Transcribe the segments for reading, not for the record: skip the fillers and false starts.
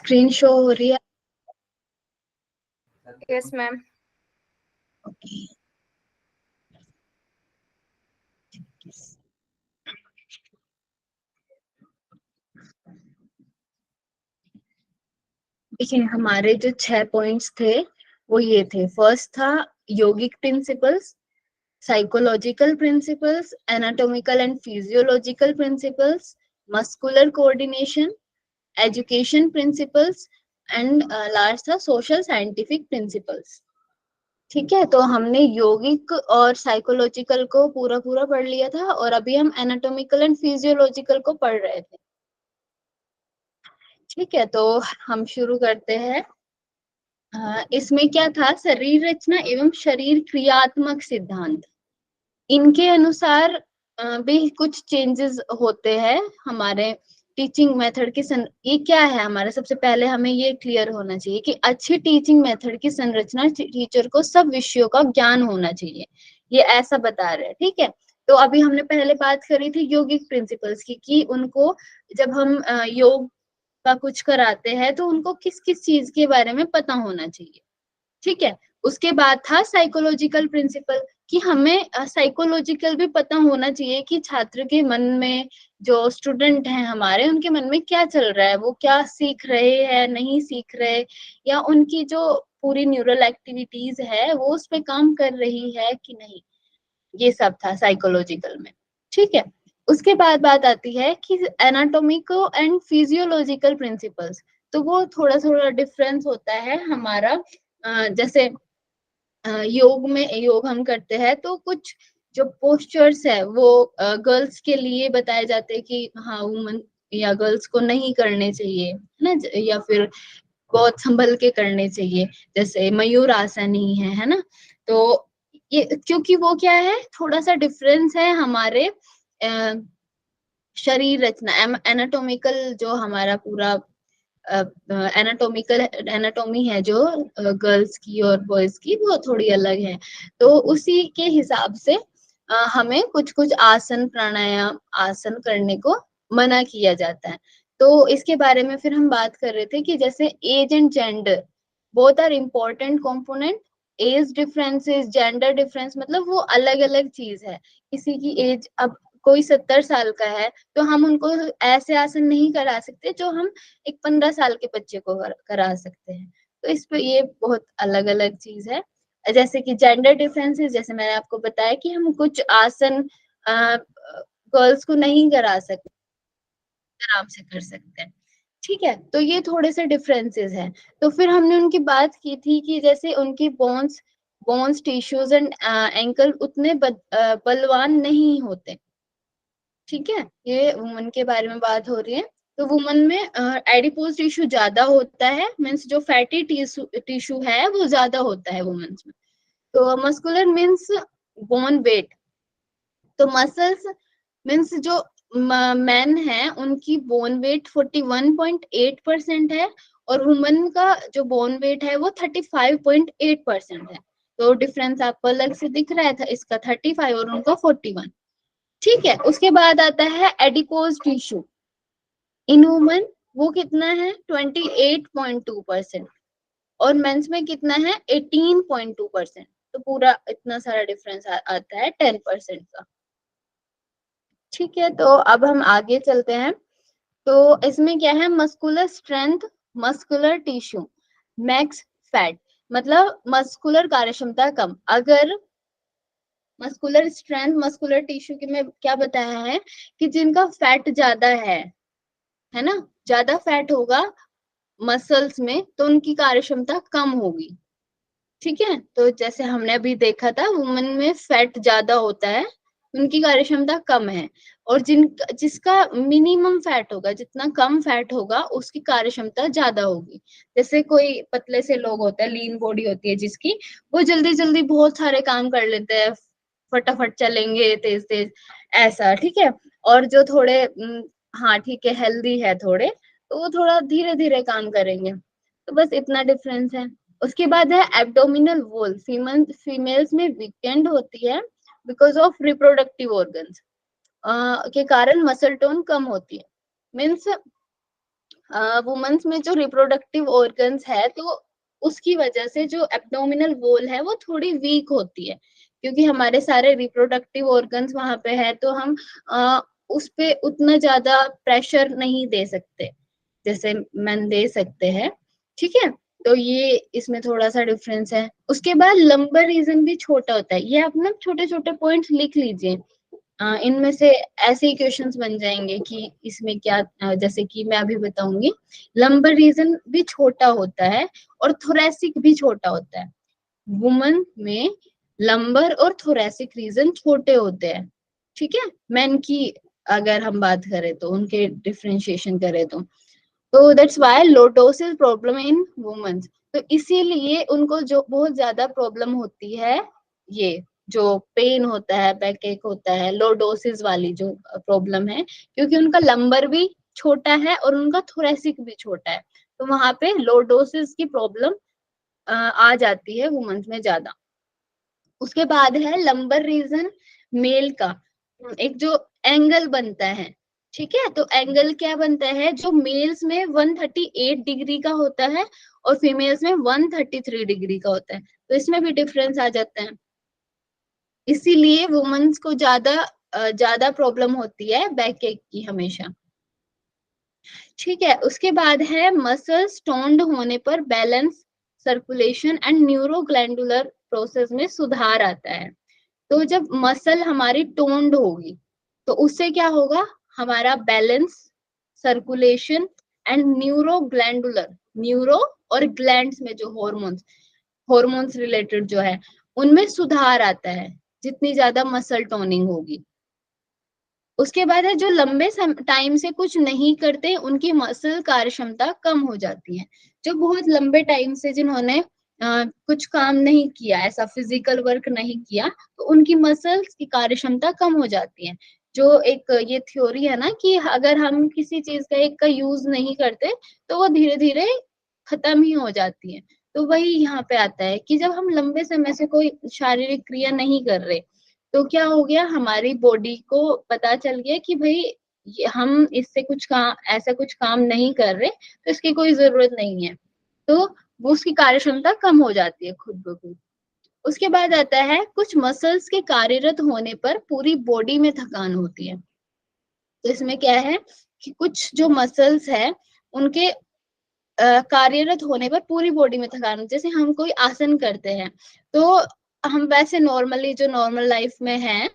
Screen show हो रही है? Yes ma'am. ओके। देखिए हमारे जो 6 पॉइंट्स थे वो ये थे। फर्स्ट था योगिक principles, psychological principles, anatomical and physiological principles, muscular coordination, education principles and last था सोशल साइंटिफिक प्रिंसिपल्स। ठीक है, तो हमने योगिक और साइकोलॉजिकल को पूरा पूरा पढ़ लिया था और अभी हम एनाटॉमिकल एंड फिजियोलॉजिकल को पढ़ रहे थे। ठीक है, तो हम शुरू करते हैं। इसमें क्या था, शरीर रचना एवं शरीर क्रियात्मक सिद्धांत। इनके अनुसार भी कुछ चेंजेस होते हैं हमारे टीचिंग मेथड की ये क्या है हमारा, सबसे पहले हमें ये क्लियर होना चाहिए कि अच्छी टीचिंग मेथड की संरचना टीचर को सब विषयों का ज्ञान होना चाहिए, ये ऐसा बता रहे हैं। ठीक है, तो अभी हमने पहले बात करी थी योगिक प्रिंसिपल्स की, कि उनको जब हम योग का कुछ कराते हैं तो उनको किस किस चीज के बारे में पता होना चाहिए। ठीक है, उसके बाद था साइकोलॉजिकल प्रिंसिपल, कि हमें साइकोलॉजिकल भी पता होना चाहिए कि छात्र के मन में, जो स्टूडेंट हैं हमारे, उनके मन में क्या चल रहा है, वो क्या सीख रहे हैं, नहीं सीख रहे, या उनकी जो पूरी न्यूरल एक्टिविटीज है वो उस पे काम कर रही है कि नहीं, ये सब था साइकोलॉजिकल में। ठीक है, उसके बाद बात आती है कि एनाटॉमिको एंड फिजियोलॉजिकल प्रिंसिपल्स, तो वो थोड़ा थोड़ा डिफरेंस होता है हमारा। जैसे योग हम करते हैं तो कुछ जो पोस्चर्स है वो गर्ल्स के लिए बताए जाते हैं कि हाँ वुमन या गर्ल्स को नहीं करने चाहिए, है ना, या फिर बहुत संभल के करने चाहिए, जैसे मयूर आसन ही है ना। तो ये क्योंकि वो क्या है, थोड़ा सा डिफरेंस है हमारे शरीर रचना, एनाटॉमिकल जो हमारा पूरा एनाटॉमिकल एनाटॉमी है जो गर्ल्स की और बॉयज की, वो थोड़ी अलग है। तो उसी के हिसाब से हमें कुछ कुछ आसन प्राणायाम आसन करने को मना किया जाता है। तो इसके बारे में फिर हम बात कर रहे थे कि जैसे age and gender both are important component. Age differences, gender difference, मतलब वो अलग अलग चीज है। किसी की एज, अब कोई 70 साल का है तो हम उनको ऐसे आसन नहीं करा सकते जो हम एक 15 साल के बच्चे को करा सकते हैं। तो इस पे ये बहुत अलग अलग चीज है। जैसे कि जेंडर डिफरेंसेस, जैसे मैंने आपको बताया कि हम कुछ आसन गर्ल्स को नहीं करा सकते, आराम से कर सकते हैं। ठीक है, तो ये थोड़े से डिफरेंसेस हैं। तो फिर हमने उनकी बात की थी कि जैसे उनकी bones bones tissues and ankle उतने बलवान नहीं होते। ठीक है, ये वुमन के बारे में बात हो रही है। तो वुमन में एडिपोज टिश्यू ज्यादा होता है, मीन्स जो फैटी टिश्यू है वो ज्यादा होता है वुमेन्स में। तो मस्कुलर मीन्स बोन वेट। तो मसल्स मीन्स जो मैन है उनकी बोन वेट 41.8% है, और वुमन का जो बोन वेट है वो 35.8% है। तो डिफरेंस आपको अलग से दिख रहा था, इसका 35 और उनका 41। ठीक है, उसके बाद आता है एडिपोज टिश्यू इन वुमन, वो कितना है 28.2%, और मेंस में कितना है 18.2%। तो पूरा इतना सारा डिफरेंस आता है 10% का। ठीक है, तो अब हम आगे चलते हैं। तो इसमें क्या है, muscular strength, muscular tissue, max fat, मतलब मस्कुलर कार्यक्षमता कम। अगर मस्कुलर स्ट्रेंथ, मस्कुलर टिश्यू के में क्या बताया है कि जिनका फैट ज्यादा है ना, ज्यादा फैट होगा मसल्स में तो उनकी कार्यक्षमता कम होगी। ठीक है, तो जैसे हमने अभी देखा था वुमेन में फैट ज्यादा होता है, उनकी कार्यक्षमता कम है। और जिसका मिनिमम फैट होगा, जितना कम फैट होगा उसकी कार्यक्षमता ज्यादा होगी। जैसे कोई पतले से लोग होते हैं, लीन बॉडी होती है जिसकी, वो जल्दी जल्दी बहुत सारे काम कर लेते हैं, फटाफट चलेंगे तेज तेज, ऐसा। ठीक है, और जो थोड़े हाँ ठीक है हेल्दी है थोड़े, तो वो थोड़ा धीरे धीरे काम करेंगे। तो बस इतना डिफरेंस है। उसके बाद है एब्डोमिनल वॉल, फीमेल्स में वीकेंड होती है बिकॉज ऑफ रिप्रोडक्टिव ऑर्गन्स के कारण मसल टोन कम होती है। मीन्स वुमेन्स में जो रिप्रोडक्टिव ऑर्गन्स है, तो उसकी वजह से जो एब्डोमिनल वॉल है वो थोड़ी वीक होती है, क्योंकि हमारे सारे रिप्रोडक्टिव ऑर्गन्स वहां पे है, तो हम उस पे उतना ज्यादा प्रेशर नहीं दे सकते जैसे मैन दे सकते हैं। ठीक है, तो ये इसमें थोड़ा सा डिफरेंस है। उसके बाद लंबर रीजन भी छोटा होता है, ये आप ना छोटे छोटे पॉइंट्स लिख लीजिए। इनमें से ऐसे ही क्वेश्चंस बन जाएंगे कि इसमें क्या, जैसे कि मैं अभी बताऊंगी। लंबर रीजन भी छोटा होता है और थोरेसिक भी छोटा होता है। वुमन में लंबर और थोरेसिक रीजन छोटे होते हैं। ठीक है, मेन की अगर हम बात करें तो उनके डिफरेंशिएशन करें तो that's why lordosis problem in womens. तो इसीलिए उनको जो बहुत ज्यादा प्रॉब्लम होती है, ये जो पेन होता है, बैक एक होता है, लोडोसिस वाली जो प्रॉब्लम है, क्योंकि उनका लंबर भी छोटा है और उनका थोरेसिक भी छोटा है, तो वहां पे लोडोसिस की प्रॉब्लम आ जाती है वुमेन्स में ज्यादा। उसके बाद है लंबर रीजन मेल का, एक जो एंगल बनता है। ठीक है, तो एंगल क्या बनता है, जो मेल्स में 138 डिग्री का होता है और फीमेल्स में 133 डिग्री का होता है, तो इसमें भी डिफरेंस आ जाता है। इसीलिए वुमेन्स को ज्यादा ज्यादा प्रॉब्लम होती है बैक एक की हमेशा। ठीक है, उसके बाद है मसल्स टोन्ड होने पर बैलेंस, सर्कुलेशन एंड न्यूरोग्लैंडुलर प्रोसेस में सुधार आता है। तो जब मसल हमारी टोन्ड होगी तो उससे क्या होगा, हमारा बैलेंस, सर्कुलेशन एंड न्यूरोग्लैंडुलर, न्यूरो और ग्लैंड्स में जो हॉर्मोन्स, हॉर्मोन्स रिलेटेड जो है उनमें सुधार आता है जितनी ज्यादा मसल टोनिंग होगी। उसके बाद है जो लंबे टाइम से कुछ नहीं करते उनकी मसल कार्य क्षमता कम हो जाती है। जो बहुत लंबे टाइम से जिन्होंने कुछ काम नहीं किया, ऐसा फिजिकल वर्क नहीं किया, तो उनकी मसल्स की कार्य क्षमता कम हो जाती है। जो एक ये थ्योरी है ना कि अगर हम किसी चीज का एक का यूज नहीं करते तो वो धीरे धीरे खत्म ही हो जाती है। तो वही यहाँ पे आता है कि जब हम लंबे समय से कोई शारीरिक क्रिया नहीं कर रहे, तो क्या हो गया, हमारी बॉडी को पता चल गया कि भाई हम इससे कुछ काम, ऐसा कुछ काम नहीं कर रहे, तो इसकी कोई जरूरत नहीं है, तो वो उसकी कार्य क्षमता कम हो जाती है खुद ब खुद। उसके बाद आता है कुछ मसल्स के कार्यरत होने पर पूरी बॉडी में थकान होती है। तो इसमें क्या है कि कुछ जो मसल्स है उनके कार्यरत होने पर पूरी बॉडी में थकान, जैसे हम कोई आसन करते हैं, तो हम वैसे नॉर्मली जो नॉर्मल लाइफ में है,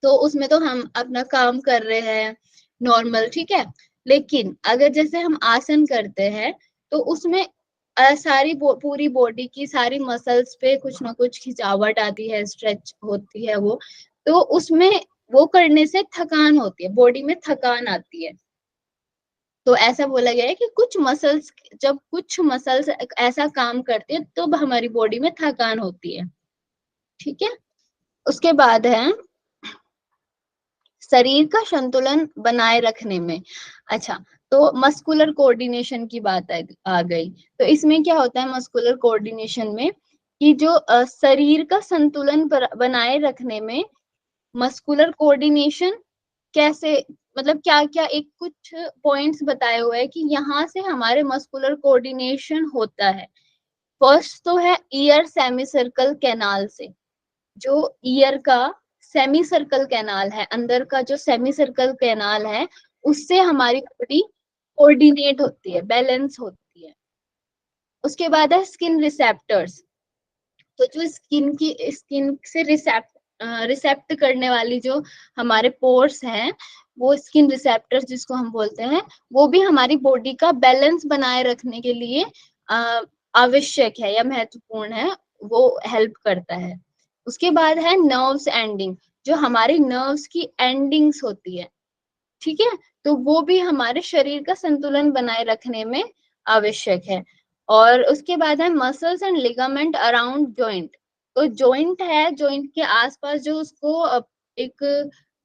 तो उसमें तो हम अपना काम कर रहे हैं नॉर्मल, ठीक है। लेकिन अगर जैसे हम आसन करते हैं तो उसमें पूरी बॉडी की सारी मसल्स पे कुछ ना कुछ खिंचावट आती है, स्ट्रेच होती है वो, तो उसमें वो करने से थकान होती है, बॉडी में थकान आती है। तो ऐसा बोला गया है कि कुछ मसल्स, जब कुछ मसल्स ऐसा काम करते हैं तो हमारी बॉडी में थकान होती है। ठीक है, उसके बाद है शरीर का संतुलन बनाए रखने में। अच्छा, तो मस्कुलर कोऑर्डिनेशन की बात आ गई। तो इसमें क्या होता है मस्कुलर कोऑर्डिनेशन में, कि जो शरीर का संतुलन बनाए रखने में मस्कुलर कोऑर्डिनेशन कैसे, मतलब क्या क्या एक कुछ पॉइंट्स बताए हुए हैं कि यहाँ से हमारे मस्कुलर कोऑर्डिनेशन होता है। फर्स्ट तो है ईयर सेमी सर्कल कैनाल से, जो ईयर का सेमी सर्कल कैनाल है, अंदर का जो सेमी सर्कल कैनाल है, उससे हमारी बॉडी कोऑर्डिनेट होती है, बैलेंस होती है। उसके बाद है स्किन रिसेप्टर्स। तो जो स्किन से रिसेप्ट करने वाली जो हमारे पोर्स हैं, वो स्किन रिसेप्टर्स जिसको हम बोलते हैं, वो भी हमारी बॉडी का बैलेंस बनाए रखने के लिए आवश्यक है या महत्वपूर्ण है, वो हेल्प करता है। उसके बाद है नर्व्स एंडिंग, जो हमारी नर्व्स की एंडिंग्स होती है। ठीक है, तो वो भी हमारे शरीर का संतुलन बनाए रखने में आवश्यक है। और उसके बाद है muscles and ligament around joint. तो जॉइंट है, जॉइंट के आसपास जो उसको एक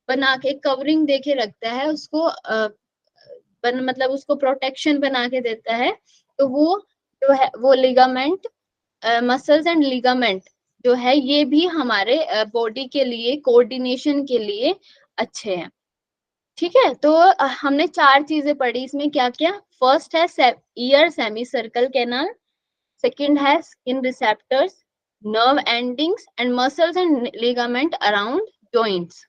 बना के कवरिंग दे के रखता है, उसको मतलब उसको प्रोटेक्शन बना के देता है, तो वो जो है वो लिगामेंट, मसल्स एंड लिगामेंट जो है, ये भी हमारे बॉडी के लिए कोऑर्डिनेशन के लिए अच्छे हैं। ठीक है, तो हमने चार चीजें पढ़ी इसमें, क्या क्या। फर्स्ट है ear semi circle canal, second है skin receptors, nerve endings and muscles and ligament around joints.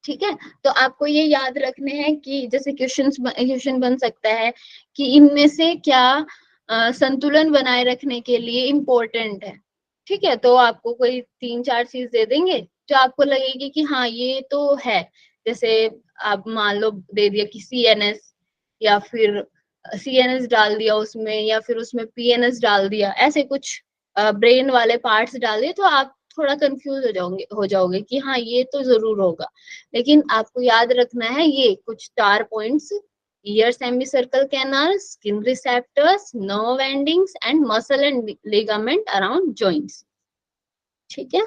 ठीक है, तो आपको ये याद रखने हैं कि जैसे क्वेश्चन बन सकता है कि इनमें से क्या संतुलन बनाए रखने के लिए इम्पोर्टेंट है। ठीक है, तो आपको कोई तीन चार चीज दे देंगे जो आपको लगेगी कि हाँ ये तो है। जैसे आप मान लो दे दिया कि सीएनएस, या फिर सीएनएस डाल दिया उसमें, या फिर उसमें पीएनएस डाल दिया, ऐसे कुछ ब्रेन वाले पार्ट्स डाल दिए, तो आप थोड़ा कंफ्यूज हो जाओगे कि हाँ ये तो जरूर होगा। लेकिन आपको याद रखना है ये कुछ चार points: year semi circle canal, skin receptors, nerve endings and muscle and ligament around joints. ठीक है,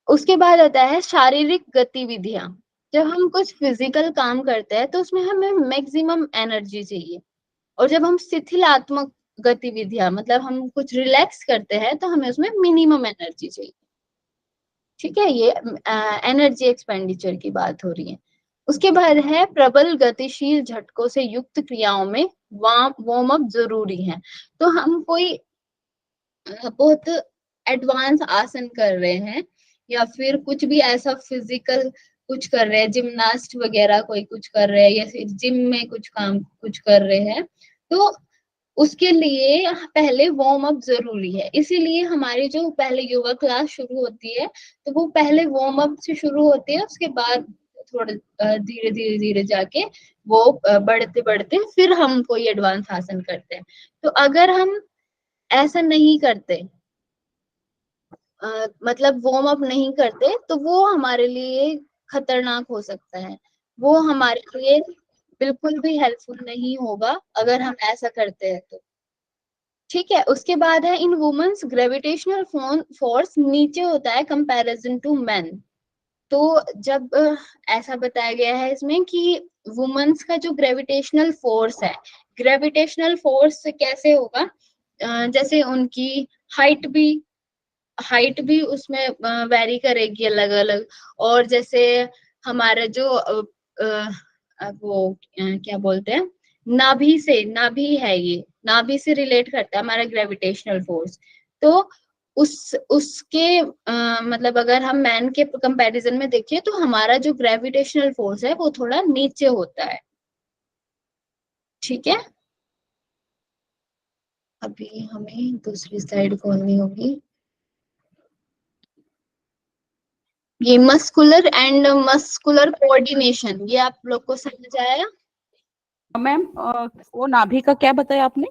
उसके बाद आता है शारीरिक गतिविधियां। जब हम कुछ फिजिकल काम करते हैं तो उसमें हमें मैक्सिमम एनर्जी चाहिए, और जब हम शिथिलात्मक गतिविधियां मतलब हम कुछ रिलैक्स करते हैं तो हमें उसमें मिनिमम एनर्जी चाहिए। ठीक है, ये एनर्जी एक्सपेंडिचर की बात हो रही है। उसके बाद है प्रबल गतिशील झटकों से युक्त क्रियाओं में वार्म अप जरूरी है। तो हम कोई बहुत एडवांस आसन कर रहे हैं, या फिर कुछ भी ऐसा फिजिकल कुछ कर रहे हैं, जिम्नास्ट वगैरह कोई कुछ कर रहे हैं, या फिर जिम में कुछ काम कुछ कर रहे हैं, तो उसके लिए पहले वार्म अप जरूरी है। इसीलिए हमारी जो पहले योगा क्लास शुरू होती है तो वो पहले वार्म अप से शुरू होती है, उसके बाद थोड़ा धीरे धीरे धीरे जाके वो बढ़ते बढ़ते फिर हम कोई एडवांस आसन करते हैं। तो अगर हम ऐसा नहीं करते, मतलब वार्म अप नहीं करते, तो वो हमारे लिए खतरनाक हो सकता है। वो हमारे लिए बिल्कुल भी हेल्पफुल नहीं होगा अगर हम ऐसा करते हैं तो। ठीक है, उसके बाद है इन वुमेन्स ग्रेविटेशनल फोर्स नीचे होता है कंपैरिजन टू मेन। तो जब ऐसा बताया गया है इसमें कि वुमेन्स का जो ग्रेविटेशनल फोर्स है, ग्रेविटेशनल फोर्स कैसे होगा, जैसे उनकी हाइट भी हाइट भी उसमें वेरी करेगी अलग अलग। और जैसे हमारा जो वो क्या बोलते हैं, नाभि है, ये नाभि से रिलेट करता है हमारा ग्रेविटेशनल फोर्स। तो उसके मतलब अगर हम मैन के कंपैरिजन में देखें तो हमारा जो ग्रेविटेशनल फोर्स है वो थोड़ा नीचे होता है। ठीक है, अभी हमें दूसरी साइड खोलनी होगी। ये मस्कुलर एंड मस्कुलर कोऑर्डिनेशन, ये आप लोग को समझ आया। मैम वो नाभि का क्या बताया आपने?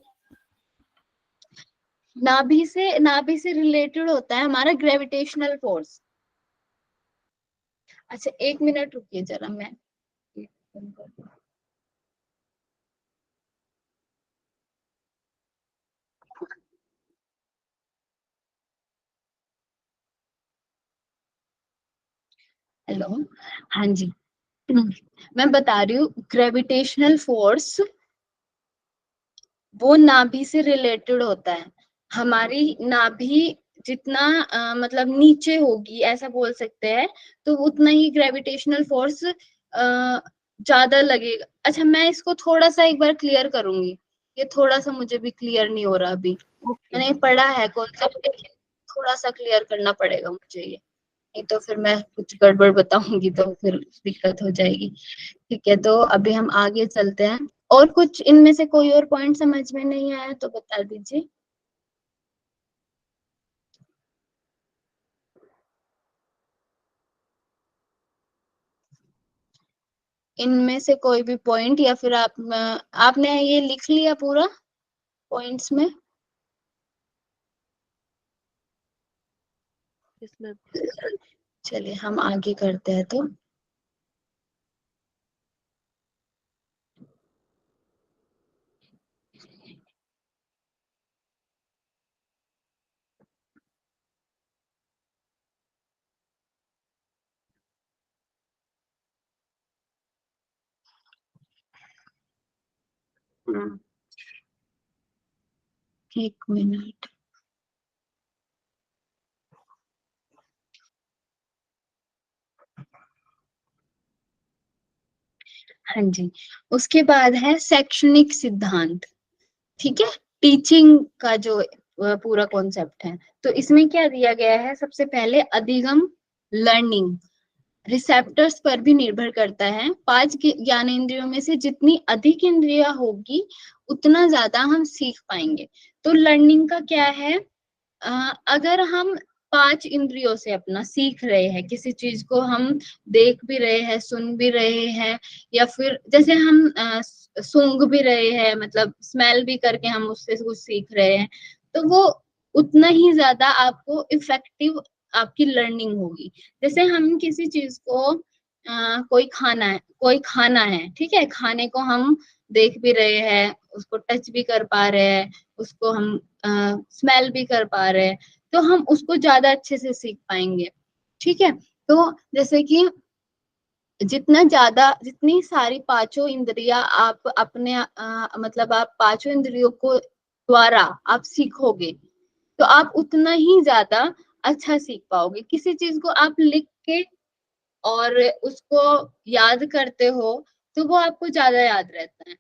नाभि से रिलेटेड होता है हमारा ग्रेविटेशनल फोर्स। अच्छा, एक मिनट रुकिए जरा, मैं हेलो, हाँ जी। मैं बता रही हूँ ग्रेविटेशनल फोर्स वो नाभि से रिलेटेड होता है। हमारी नाभि जितना मतलब नीचे होगी ऐसा बोल सकते हैं, तो उतना ही ग्रेविटेशनल फोर्स ज्यादा लगेगा। अच्छा, मैं इसको थोड़ा सा एक बार क्लियर करूंगी, ये थोड़ा सा मुझे भी क्लियर नहीं हो रहा अभी। ओके। मैंने पढ़ा है कॉन्सेप्ट, लेकिन थोड़ा सा क्लियर करना पड़ेगा मुझे ये, नहीं तो फिर मैं कुछ गड़बड़ बताऊंगी तो फिर दिक्कत हो जाएगी। ठीक है, तो अभी हम आगे चलते हैं। और कुछ इनमें से कोई और पॉइंट समझ में नहीं आया तो बता दीजिए। इनमें से कोई भी पॉइंट, या फिर आपने ये लिख लिया पूरा पॉइंट्स में। चलिए हम आगे करते हैं तो। हम्म, एक मिनट। हाँ जी। उसके बाद है शैक्षणिक सिद्धांत, ठीक है, टीचिंग का जो पूरा कॉन्सेप्ट है। तो इसमें क्या दिया गया है, सबसे पहले अधिगम, लर्निंग रिसेप्टर्स पर भी निर्भर करता है। 5 ज्ञानेंद्रियों में से जितनी अधिक इंद्रिया होगी उतना ज्यादा हम सीख पाएंगे। तो लर्निंग का क्या है, अगर हम 5 इंद्रियों से अपना सीख रहे हैं, किसी चीज को हम देख भी रहे हैं, सुन भी रहे हैं, या फिर जैसे हम सूंघ भी रहे हैं, मतलब स्मेल भी करके हम उससे कुछ सीख रहे हैं, तो वो उतना ही ज्यादा आपको इफेक्टिव आपकी लर्निंग होगी। जैसे हम किसी चीज को कोई खाना है, ठीक है, खाने को हम देख भी रहे हैं, उसको टच भी कर पा रहे हैं, उसको हम स्मेल भी कर पा रहे हैं, तो हम उसको ज्यादा अच्छे से सीख पाएंगे। ठीक है। तो जैसे कि जितना ज्यादा, जितनी सारी पांचों इंद्रियां आप अपने मतलब आप पांचों इंद्रियों को द्वारा आप सीखोगे, तो आप उतना ही ज्यादा अच्छा सीख पाओगे। किसी चीज को आप लिख के और उसको याद करते हो तो वो आपको ज्यादा याद रहता है।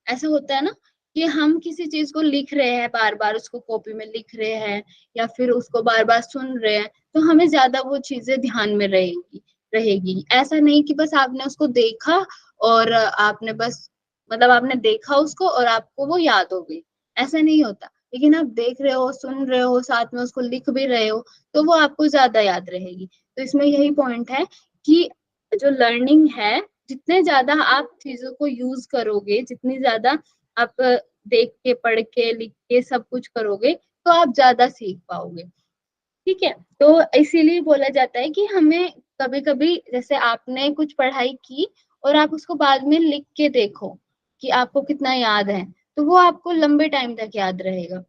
ऐसा होता है ना कि हम किसी चीज को लिख रहे हैं, बार बार उसको कॉपी में लिख रहे हैं, या फिर उसको बार बार सुन रहे हैं, तो हमें ज्यादा वो चीजें ध्यान में रहेगी रहेगी ऐसा नहीं कि बस आपने उसको देखा और आपने बस, मतलब आपने देखा उसको और आपको वो याद हो गई, ऐसा नहीं होता। लेकिन आप देख रहे हो, सुन रहे हो, साथ में उसको लिख भी रहे हो, तो वो आपको ज्यादा याद रहेगी। तो इसमें यही पॉइंट है कि जो लर्निंग है, जितने ज्यादा आप चीजों को यूज करोगे, जितनी ज्यादा आप देख के, पढ़ के, लिख के सब कुछ करोगे, तो आप ज्यादा सीख पाओगे। ठीक है। तो इसीलिए बोला जाता है कि हमें कभी कभी, जैसे आपने कुछ पढ़ाई की और आप उसको बाद में लिख के देखो कि आपको कितना याद है, तो वो आपको लंबे टाइम तक याद रहेगा।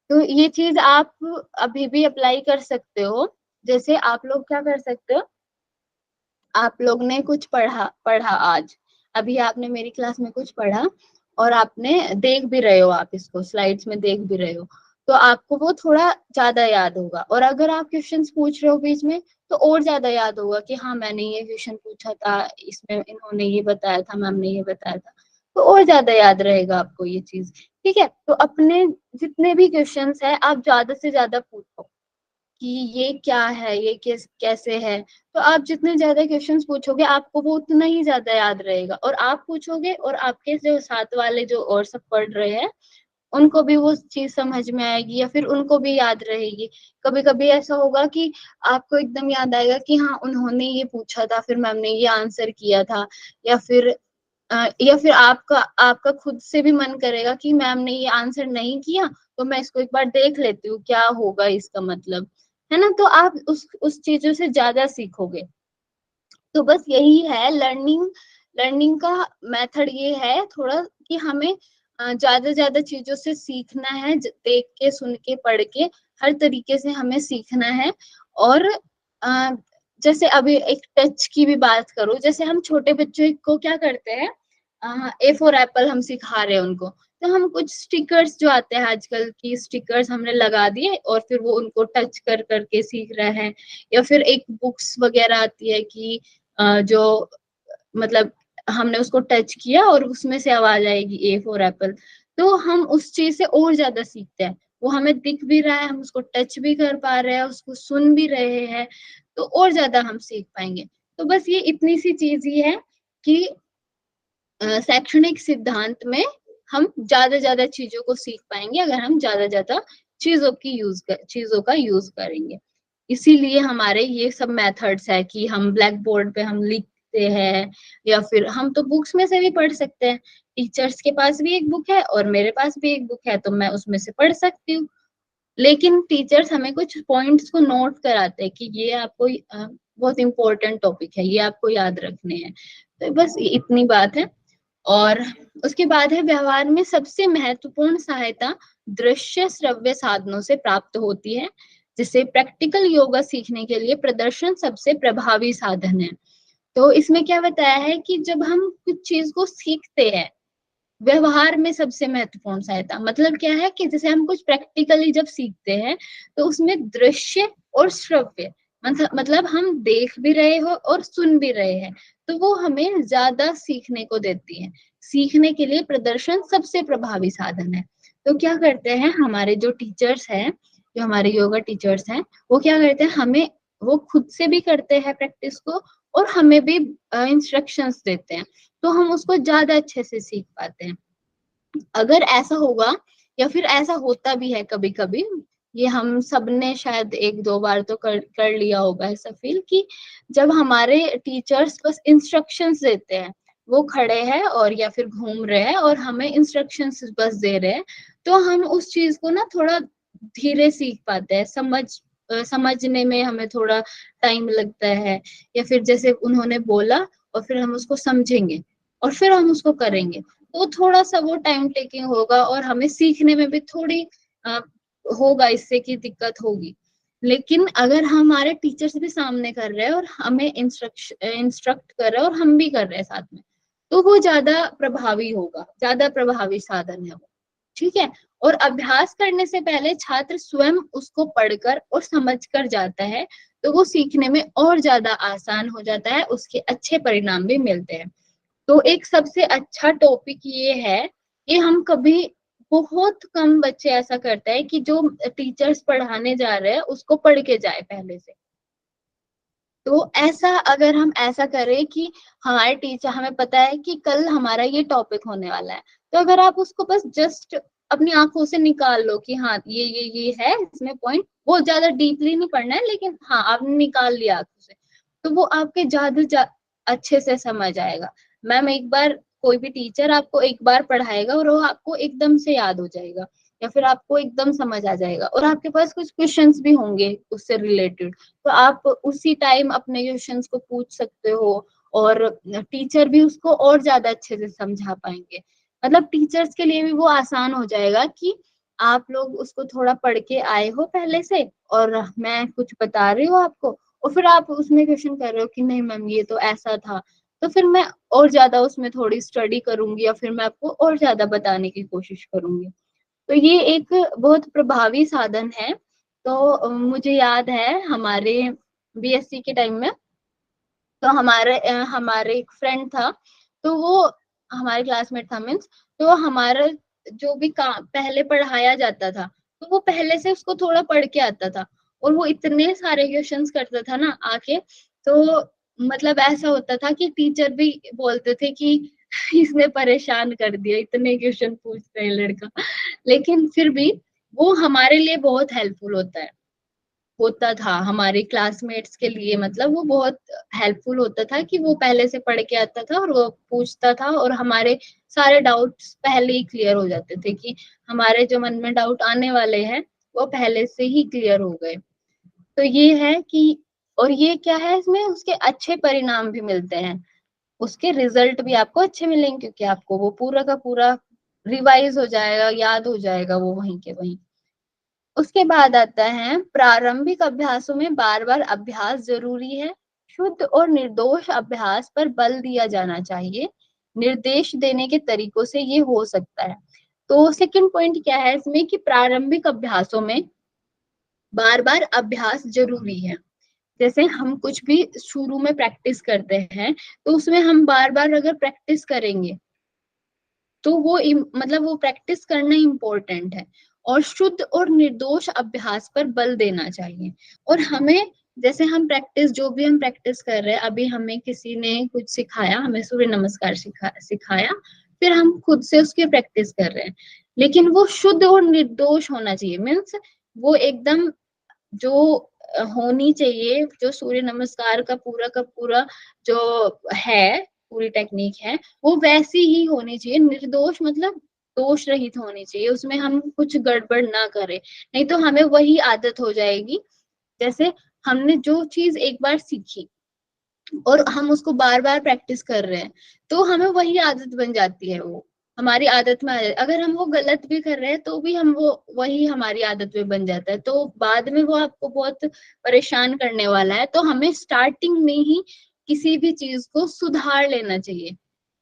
तो ये चीज आप अभी भी अप्लाई कर सकते हो। जैसे आप लोग क्या कर सकते हो, आप लोग ने कुछ पढ़ा पढ़ा आज, अभी आपने मेरी क्लास में कुछ पढ़ा और आपने देख भी रहे हो, आप इसको स्लाइड्स में देख भी रहे हो, तो आपको वो थोड़ा ज्यादा याद होगा। और अगर आप क्वेश्चंस पूछ रहे हो बीच में, तो और ज्यादा याद होगा कि हाँ मैंने ये क्वेश्चन पूछा था, इसमें इन्होंने ये बताया था, मैम ने ये बताया था, तो और ज्यादा याद रहेगा आपको ये चीज। ठीक है। तो अपने जितने भी क्वेश्चंस है आप ज्यादा से ज्यादा पूछो कि ये क्या है, ये कैसे है। तो आप जितने ज्यादा क्वेश्चंस पूछोगे आपको वो उतना ही ज्यादा याद रहेगा, और आप पूछोगे और आपके जो साथ वाले जो और सब पढ़ रहे हैं उनको भी वो चीज समझ में आएगी, या फिर उनको भी याद रहेगी। कभी कभी ऐसा होगा कि आपको एकदम याद आएगा कि हाँ उन्होंने ये पूछा था, फिर मैम ने ये आंसर किया था, या फिर आपका आपका खुद से भी मन करेगा कि मैम ने ये आंसर नहीं किया, तो मैं इसको एक बार देख लेती हूँ क्या होगा इसका मतलब, है ना। तो आप उस चीजों से ज्यादा सीखोगे। तो बस यही है लर्निंग। लर्निंग का मेथड ये है थोड़ा कि हमें ज्यादा ज्यादा चीजों से सीखना है, देख के, सुन के, पढ़ के, हर तरीके से हमें सीखना है। और अ, जैसे अभी एक टच की भी बात करूं, जैसे हम छोटे बच्चों को क्या करते हैं, ए फॉर एप्पल हम सिखा रहे हैं उनको, तो हम कुछ स्टिकर्स जो आते हैं आजकल की स्टिकर्स हमने लगा दिए और फिर वो उनको टच कर करके सीख रहे हैं। या फिर एक बुक्स वगैरह आती है कि जो मतलब हमने उसको टच किया और उसमें से आवाज आएगी ए फॉर एप्पल, तो हम उस चीज से और ज्यादा सीखते हैं। वो हमें दिख भी रहा है, हम उसको टच भी कर पा रहे हैं, उसको सुन भी रहे हैं, तो और ज्यादा हम सीख पाएंगे। तो बस ये इतनी सी चीज ही है कि शैक्षणिक सिद्धांत में हम ज्यादा ज्यादा चीजों को सीख पाएंगे अगर हम ज्यादा ज्यादा चीजों का यूज करेंगे। इसीलिए हमारे ये सब मेथड्स है कि हम ब्लैक बोर्ड पे हम लिखते हैं, या फिर हम तो बुक्स में से भी पढ़ सकते हैं। टीचर्स के पास भी एक बुक है और मेरे पास भी एक बुक है, तो मैं उसमें से पढ़ सकती हूँ। लेकिन टीचर्स हमें कुछ पॉइंट्स को नोट कराते हैं कि ये आपको बहुत इंपॉर्टेंट टॉपिक है, ये आपको याद रखने हैं। तो बस इतनी बात है। और उसके बाद है व्यवहार में सबसे महत्वपूर्ण सहायता दृश्य श्रव्य साधनों से प्राप्त होती है, जिसे प्रैक्टिकल योगा सीखने के लिए प्रदर्शन सबसे प्रभावी साधन है। तो इसमें क्या बताया है कि जब हम कुछ चीज को सीखते हैं, व्यवहार में सबसे महत्वपूर्ण सहायता मतलब क्या है कि जैसे हम कुछ प्रैक्टिकली जब सीखते हैं, तो उसमें दृश्य और श्रव्य मतलब हम देख भी रहे हो और सुन भी रहे हैं, तो वो हमें ज्यादा सीखने को देती है। सीखने के लिए प्रदर्शन सबसे प्रभावी साधन है। तो क्या करते हैं हमारे जो टीचर्स हैं, जो हमारे योगा टीचर्स हैं, वो क्या करते हैं, हमें वो खुद से भी करते हैं प्रैक्टिस को, और हमें भी इंस्ट्रक्शंस देते हैं, तो हम उसको ज्यादा अच्छे से सीख पाते हैं। अगर ऐसा होगा, या फिर ऐसा होता भी है कभी कभी, ये हम सबने शायद एक दो बार तो कर लिया होगा ऐसा फील, कि जब हमारे टीचर्स बस इंस्ट्रक्शंस देते हैं, वो खड़े हैं और या फिर घूम रहे हैं और हमें इंस्ट्रक्शंस बस दे रहे हैं, तो हम उस चीज को ना थोड़ा धीरे सीख पाते हैं, समझने में हमें थोड़ा टाइम लगता है, या फिर जैसे उन्होंने बोला और फिर हम उसको समझेंगे और फिर हम उसको करेंगे, तो थोड़ा सा वो टाइम टेकिंग होगा और हमें सीखने में भी थोड़ी अ, होगा इससे की दिक्कत होगी। लेकिन अगर हमारे टीचर्स भी सामने कर रहे हैं और हमें इंस्ट्रक्ट कर रहे हैं और हम भी कर रहे हैं साथ में, तो वो ज्यादा प्रभावी होगा, ज्यादा प्रभावी साधन है वो। ठीक है। और अभ्यास करने से पहले छात्र स्वयं उसको पढ़कर और समझकर जाता है, तो वो सीखने में और ज्यादा आसान हो जाता है, उसके अच्छे परिणाम भी मिलते हैं। तो एक सबसे अच्छा टॉपिक ये है कि हम कभी, बहुत कम बच्चे ऐसा करते हैं कि जो टीचर्स पढ़ाने जा रहे हैं उसको पढ़ के जाए पहले से। तो ऐसा अगर हम ऐसा करें कि हमारे टीचर, हमें पता है कि कल हमारा ये टॉपिक होने वाला है, तो अगर आप उसको बस जस्ट अपनी आंखों से निकाल लो कि हाँ ये है इसमें पॉइंट, वो ज्यादा डीपली नहीं पढ़ना है, लेकिन हाँ आपने निकाल लिया आंखों से, तो वो आपके अच्छे से समझ आएगा। मैम एक बार, कोई भी टीचर आपको एक बार पढ़ाएगा और वो आपको एकदम से याद हो जाएगा, या फिर आपको एकदम समझ आ जाएगा, और आपके पास कुछ क्वेश्चंस भी होंगे उससे रिलेटेड, तो आप उसी टाइम अपने क्वेश्चंस को पूछ सकते हो, और टीचर भी उसको और ज्यादा अच्छे से समझा पाएंगे। मतलब टीचर्स के लिए भी वो आसान हो जाएगा कि आप लोग उसको थोड़ा पढ़ के आए हो पहले से, और मैं कुछ बता रही हूँ आपको, और फिर आप उसमें क्वेश्चन कर रहे हो कि नहीं मैम ये तो ऐसा था, तो फिर मैं और ज्यादा उसमें थोड़ी स्टडी करूंगी, या फिर मैं आपको और ज्यादा बताने की कोशिश करूंगी। तो ये एक बहुत प्रभावी साधन है। तो मुझे याद है हमारे बीएससी के टाइम में, तो हमारे एक फ्रेंड था, तो वो हमारे क्लासमेट था मीन्स, तो हमारा जो भी काम पहले पढ़ाया जाता था, तो वो पहले से उसको थोड़ा पढ़ के आता था, और वो इतने सारे क्वेश्चंस करता था ना आके, तो मतलब ऐसा होता था कि टीचर भी बोलते थे कि इसने परेशान कर दिया, इतने क्वेश्चन पूछते हैं लड़का। लेकिन फिर भी वो हमारे लिए बहुत हेल्पफुल होता था हमारे क्लासमेट्स के लिए, मतलब वो बहुत हेल्पफुल होता था कि वो पहले से पढ़ के आता था और वो पूछता था, और हमारे सारे डाउट्स पहले ही क्लियर हो जाते थे, कि हमारे जो मन में डाउट आने वाले हैं वो पहले से ही क्लियर हो गए। तो ये है कि, और ये क्या है, इसमें उसके अच्छे परिणाम भी मिलते हैं, उसके रिजल्ट भी आपको अच्छे मिलेंगे, क्योंकि आपको वो पूरा का पूरा रिवाइज हो जाएगा, याद हो जाएगा वो वहीं के वहीं। उसके बाद आता है प्रारंभिक अभ्यासों में बार बार अभ्यास जरूरी है। शुद्ध और निर्दोष अभ्यास पर बल दिया जाना चाहिए। निर्देश देने के तरीकों से ये हो सकता है। तो सेकंड पॉइंट क्या है इसमें, कि प्रारंभिक अभ्यासों में बार बार अभ्यास जरूरी है। जैसे हम कुछ भी शुरू में प्रैक्टिस करते हैं, तो उसमें हम बार बार अगर प्रैक्टिस करेंगे, तो वो मतलब वो प्रैक्टिस करना इम्पोर्टेंट है। और शुद्ध और निर्दोष अभ्यास पर बल देना चाहिए। और हमें, जैसे हम प्रैक्टिस, जो भी हम प्रैक्टिस कर रहे हैं, अभी हमें किसी ने कुछ सिखाया, हमें सूर्य नमस्कार सिखाया, फिर हम खुद से उसकी प्रैक्टिस कर रहे हैं, लेकिन वो शुद्ध और निर्दोष होना चाहिए, मीन्स वो एकदम जो होनी चाहिए, जो सूर्य नमस्कार का पूरा जो है, पूरी टेक्निक है, वो वैसी ही होनी चाहिए, निर्दोष मतलब दोष रहित होनी चाहिए, उसमें हम कुछ गड़बड़ ना करें, नहीं तो हमें वही आदत हो जाएगी। जैसे हमने जो चीज एक बार सीखी और हम उसको बार बार प्रैक्टिस कर रहे हैं, तो हमें वही आदत बन जाती है, वो हमारी आदत में आ जाती है। अगर हम वो गलत भी कर रहे हैं तो भी हम वो वही हमारी आदत में बन जाता है, तो बाद में वो आपको बहुत परेशान करने वाला है। तो हमें स्टार्टिंग में ही किसी भी चीज को सुधार लेना चाहिए,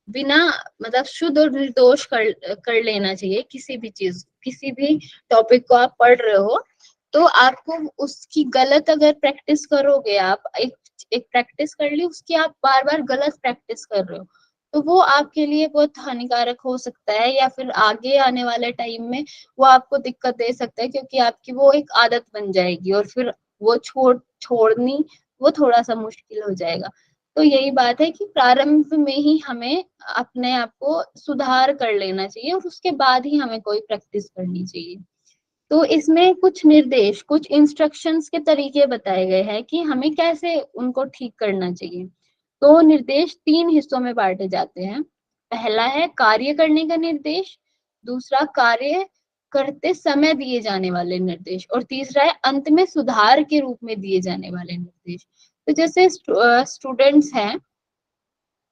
बिना मतलब शुद्ध और निर्दोष कर लेना चाहिए किसी भी चीज, किसी भी टॉपिक को आप पढ़ रहे हो, तो आपको उसकी गलत अगर प्रैक्टिस करोगे, आप एक एक प्रैक्टिस कर ली, उसकी आप बार बार गलत प्रैक्टिस कर रहे हो, तो वो आपके लिए बहुत हानिकारक हो सकता है, या फिर आगे आने वाले टाइम में वो आपको दिक्कत दे सकता है, क्योंकि आपकी वो एक आदत बन जाएगी और फिर वो छोड़नी वो थोड़ा सा मुश्किल हो जाएगा। तो यही बात है कि प्रारंभ में ही हमें अपने आप को सुधार कर लेना चाहिए और उसके बाद ही हमें कोई प्रैक्टिस करनी चाहिए। तो इसमें कुछ निर्देश, कुछ इंस्ट्रक्शंस के तरीके बताए गए हैं कि हमें कैसे उनको ठीक करना चाहिए। तो निर्देश 3 हिस्सों में बांटे जाते हैं। पहला है कार्य करने का निर्देश, दूसरा कार्य करते समय दिए जाने वाले निर्देश, और तीसरा है अंत में सुधार के रूप में दिए जाने वाले निर्देश। तो जैसे स्टूडेंट्स हैं,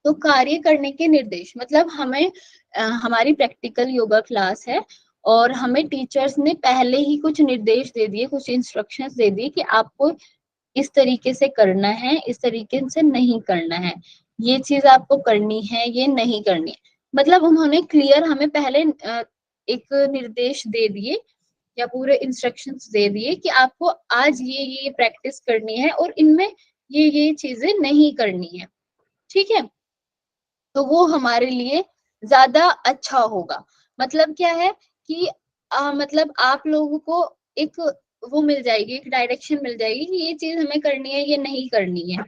तो कार्य करने के निर्देश मतलब हमें हमारी प्रैक्टिकल योगा क्लास है और हमें टीचर्स ने पहले ही कुछ निर्देश दे दिए, कुछ इंस्ट्रक्शंस दे दिए कि आपको इस तरीके से करना है, इस तरीके से नहीं करना है, ये चीज आपको करनी है, ये नहीं करनी है। मतलब उन्होंने क्लियर हमें पहले एक निर्देश दे दिए या पूरे इंस्ट्रक्शंस दे दिए कि आपको आज ये प्रैक्टिस करनी है और इनमें ये चीजें नहीं करनी है। ठीक है, तो वो हमारे लिए ज्यादा अच्छा होगा। मतलब क्या है कि मतलब आप लोगों को एक वो मिल जाएगी, एक डायरेक्शन मिल जाएगी कि ये चीज हमें करनी है, ये नहीं करनी है।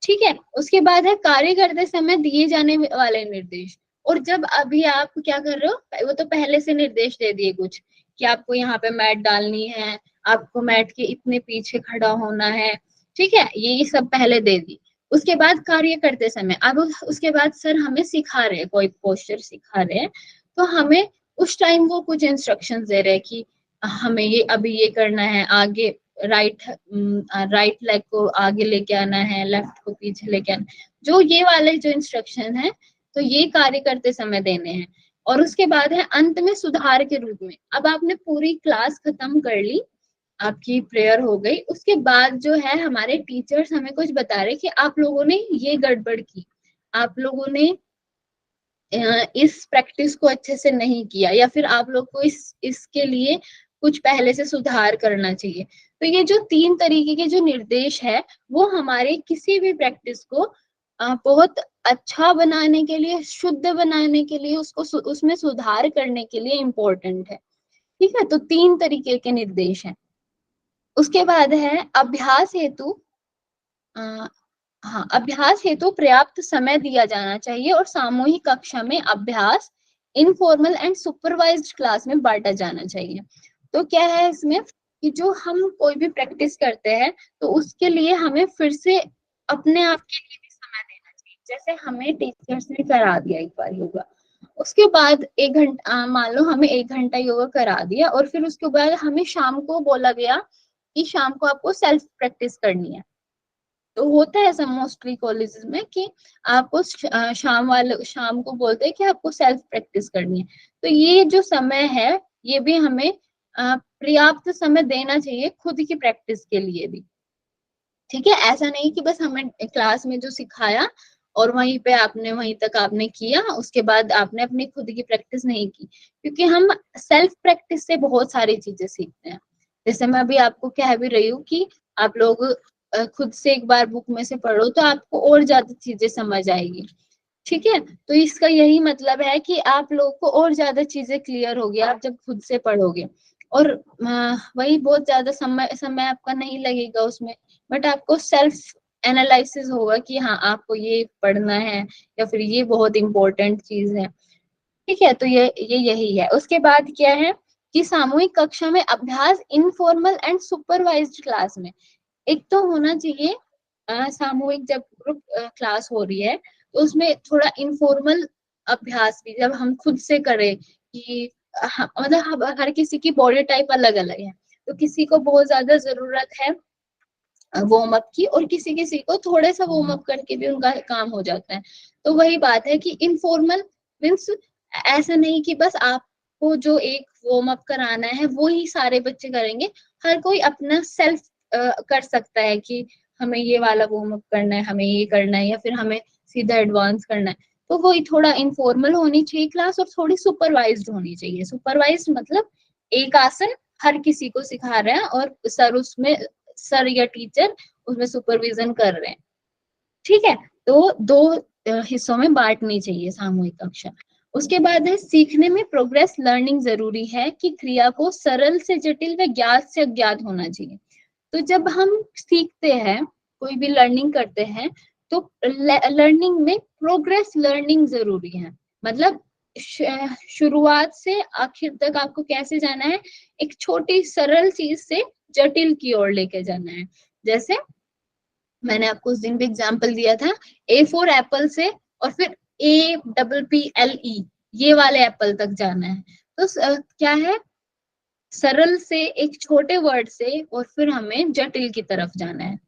ठीक है, उसके बाद है कार्य करते समय दिए जाने वाले निर्देश। और जब अभी आप क्या कर रहे हो, वो तो पहले से निर्देश दे दिए कुछ कि आपको यहाँ पे मैट डालनी है, आपको मैट के इतने पीछे खड़ा होना है। ठीक है, ये सब पहले दे दी। उसके बाद कार्य करते समय अब उसके बाद सर हमें सिखा रहे हैं, कोई पोस्चर सिखा रहे हैं, तो हमें उस टाइम वो कुछ इंस्ट्रक्शंस दे रहे हैं कि हमें ये अभी ये करना है, आगे राइट राइट लेग को आगे लेके आना है, लेफ्ट को पीछे लेके आना, जो ये वाले जो इंस्ट्रक्शन है, तो ये कार्य करते समय देने हैं। और उसके बाद है अंत में सुधार के रूप में। अब आपने पूरी क्लास खत्म कर ली, आपकी प्रेयर हो गई, उसके बाद जो है हमारे टीचर्स हमें कुछ बता रहे कि आप लोगों ने ये गड़बड़ की, आप लोगों ने इस प्रैक्टिस को अच्छे से नहीं किया, या फिर आप लोग को इसके लिए कुछ पहले से सुधार करना चाहिए। तो ये जो 3 तरीके के जो निर्देश है, वो हमारे किसी भी प्रैक्टिस को बहुत अच्छा बनाने के लिए, शुद्ध बनाने के लिए, उसको उसमें सुधार करने के लिए इम्पोर्टेंट है। ठीक है, तो 3 तरीके के निर्देश हैं। उसके बाद है अभ्यास हेतु हाँ, अभ्यास हेतु पर्याप्त समय दिया जाना चाहिए और सामूहिक कक्षा में अभ्यास इनफॉर्मल एंड सुपरवाइज्ड क्लास में बांटा जाना चाहिए। तो क्या है इसमें कि जो हम कोई भी प्रैक्टिस करते हैं, तो उसके लिए हमें फिर से अपने आप के लिए भी समय देना चाहिए। जैसे हमें टीचर्स ने करा दिया एक बार योगा, उसके बाद 1 घंटा, मान लो हमें 1 घंटा योगा करा दिया, और फिर उसके बाद हमें शाम को बोला गया कि शाम को आपको सेल्फ प्रैक्टिस करनी है। तो होता है ऐसा मोस्टली कॉलेजेस में कि आपको शाम को बोलते हैं कि आपको सेल्फ प्रैक्टिस करनी है। तो ये जो समय है, ये भी हमें पर्याप्त समय देना चाहिए खुद की प्रैक्टिस के लिए भी। ठीक है, ऐसा नहीं कि बस हमें क्लास में जो सिखाया और वहीं पे आपने वहीं तक आपने किया, उसके बाद आपने अपनी खुद की प्रैक्टिस नहीं की। क्योंकि हम सेल्फ प्रैक्टिस से बहुत सारी चीजें सीखते हैं। जैसे मैं अभी आपको कह भी रही हूँ कि आप लोग खुद से एक बार बुक में से पढ़ो तो आपको और ज्यादा चीजें समझ आएगी। ठीक है, तो इसका यही मतलब है कि आप लोग को और ज्यादा चीजें क्लियर होगी आप जब खुद से पढ़ोगे। और वही बहुत ज्यादा समय समय आपका नहीं लगेगा उसमें, बट आपको सेल्फ एनालिसिस होगा कि हाँ आपको ये पढ़ना है, या फिर ये बहुत इंपॉर्टेंट चीज है। ठीक है, तो ये यही है। उसके बाद क्या है कि सामूहिक कक्षा में अभ्यास इनफॉर्मल एंड सुपरवाइज्ड क्लास में। एक तो होना चाहिए सामूहिक, जब ग्रुप क्लास हो रही है तो उसमें थोड़ा इनफॉर्मल अभ्यास भी जब हम खुद से करें कि मतलब हर किसी की बॉडी टाइप अलग अलग है, तो किसी को बहुत ज्यादा जरूरत है वार्म अप की, और किसी किसी को थोड़े सा वार्म अप करके भी उनका काम हो जाता है। तो वही बात है कि इनफॉर्मल मीन्स ऐसा नहीं कि बस आपको जो एक वार्म अप कराना है वो ही सारे बच्चे करेंगे। हर कोई अपना सेल्फ कर सकता है कि हमें ये वाला वार्म अप करना है, हमें ये करना है, या फिर हमें सीधा एडवांस करना है। तो वही थोड़ा इनफॉर्मल होनी चाहिए क्लास, और थोड़ी सुपरवाइज्ड होनी चाहिए। सुपरवाइज्ड मतलब एक आसन हर किसी को सिखा रहे हैं और सर या टीचर उसमें सुपरविजन कर रहे हैं। ठीक है, तो दो हिस्सों में बांटनी चाहिए सामूहिक कक्षा। उसके बाद है सीखने में प्रोग्रेस लर्निंग जरूरी है कि क्रिया को सरल से जटिल व ज्ञात से अज्ञात होना चाहिए। तो जब हम सीखते हैं, कोई भी लर्निंग करते हैं, तो लर्निंग में प्रोग्रेस लर्निंग जरूरी है। मतलब शुरुआत से आखिर तक आपको कैसे जाना है, एक छोटी सरल चीज से जटिल की ओर लेके जाना है। जैसे मैंने आपको उस दिन भी एग्जाम्पल दिया था, A4 एप्पल से और फिर APPLE ये वाले एप्पल तक जाना है। तो क्या है, सरल से एक छोटे वर्ड से और फिर हमें जटिल की तरफ जाना है।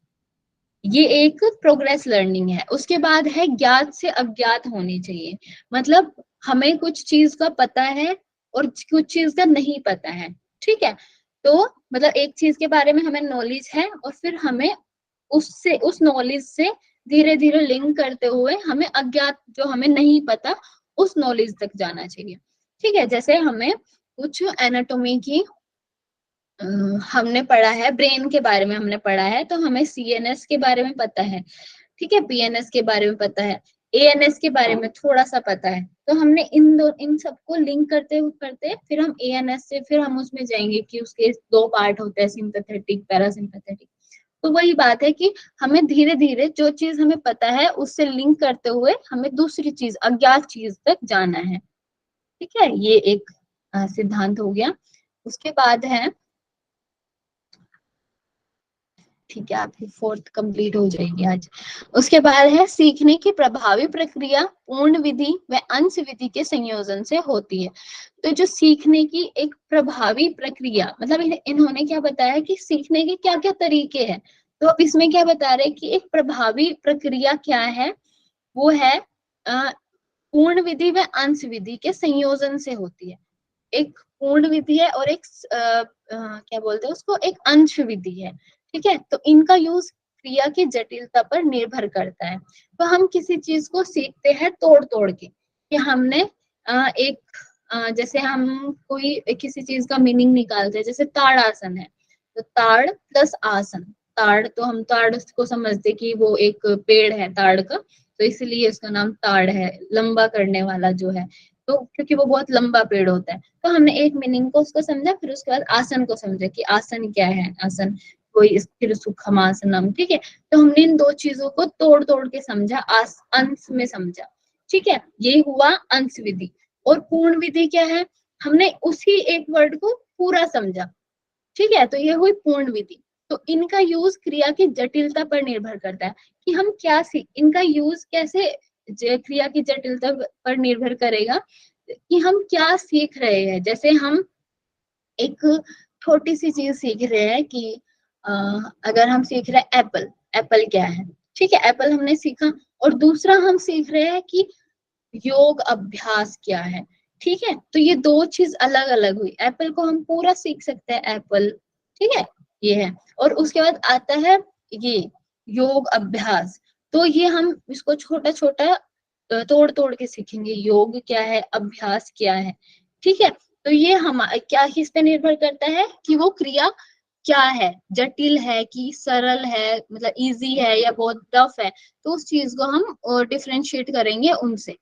ये एक प्रोग्रेस लर्निंग है। उसके बाद है ज्ञात से अज्ञात होनी चाहिए। मतलब हमें कुछ चीज का पता है और कुछ चीज का नहीं पता है। ठीक है, तो मतलब एक चीज के बारे में हमें नॉलेज है और फिर हमें उससे, उस नॉलेज से धीरे धीरे लिंक करते हुए हमें अज्ञात, जो हमें नहीं पता, उस नॉलेज तक जाना चाहिए। ठीक है, जैसे हमें कुछ एनाटॉमी की हमने पढ़ा है, ब्रेन के बारे में हमने पढ़ा है, तो हमें CNS के बारे में पता है। ठीक है, PNS के बारे में पता है, ANS के बारे में थोड़ा सा पता है। तो हमने इन सबको लिंक करते करते फिर हम ANS से फिर हम उसमें जाएंगे कि उसके दो पार्ट होते हैं, सिंपैथेटिक, पैरासिम्पैथेटिक। तो वही बात है कि हमें धीरे धीरे जो चीज हमें पता है उससे लिंक करते हुए हमें दूसरी चीज, अज्ञात चीज तक जाना है। ठीक है, ये एक सिद्धांत हो गया। उसके बाद है, ठीक है, आपकी 4th कंप्लीट हो जाएगी आज। उसके बाद है सीखने की प्रभावी प्रक्रिया पूर्ण विधि व अंश विधि के संयोजन से होती है। तो जो सीखने की एक प्रभावी प्रक्रिया, मतलब इन्होंने क्या बताया कि सीखने के क्या क्या तरीके हैं। तो अब इसमें क्या बता रहे हैं कि एक प्रभावी प्रक्रिया क्या है, वो है पूर्ण विधि व अंश विधि के संयोजन से होती है। एक पूर्ण विधि है और एक क्या बोलते हैं उसको, एक अंश विधि है। ठीक है, तो इनका यूज क्रिया की जटिलता पर निर्भर करता है। तो हम किसी चीज को सीखते हैं तोड़ तोड़ के, कि हमने एक जैसे हम कोई किसी चीज का मीनिंग निकालते हैं, जैसे ताड़ आसन है, तो ताड़ प्लस आसन, ताड़ तो हम ताड़ को समझते कि वो एक पेड़ है ताड़ का, तो इसलिए उसका नाम ताड़ है, लंबा करने वाला जो है, तो क्योंकि वो बहुत लंबा पेड़ होता है। तो हमने एक मीनिंग को उसको समझा, फिर उसके बाद आसन को समझा कि आसन क्या है, आसन कोई, फिर सुखमासनम। ठीक है, तो हमने इन दो चीजों को तोड़ तोड़ के समझा, अंश में समझा। ठीक है, ये हुआ अंश विधि। और पूर्ण विधि क्या है, हमने उसी एक वर्ड को पूरा समझा। ठीक है, तो ये हुई पूर्ण विधि। तो इनका यूज क्रिया की जटिलता पर निर्भर करता है कि हम क्या इनका यूज कैसे क्रिया की जटिलता पर निर्भर करेगा कि हम क्या सीख रहे हैं। जैसे हम एक छोटी सी चीज सीख रहे हैं कि अगर हम सीख रहे हैं एप्पल, एप्पल क्या है, ठीक है, एप्पल हमने सीखा। और दूसरा हम सीख रहे हैं कि योग अभ्यास क्या है। ठीक है, तो ये दो चीज अलग अलग हुई। एप्पल को हम पूरा सीख सकते हैं, एप्पल, ठीक है, ये है। और उसके बाद आता है ये योग अभ्यास, तो ये हम इसको छोटा छोटा तोड़ तोड़ के सीखेंगे, योग क्या है, अभ्यास क्या है। ठीक है, तो ये हम क्या, किस पे निर्भर करता है कि वो क्रिया क्या है, जटिल है कि सरल है, मतलब इजी है या बहुत टफ है। तो उस चीज को हम डिफरेंशिएट करेंगे उनसे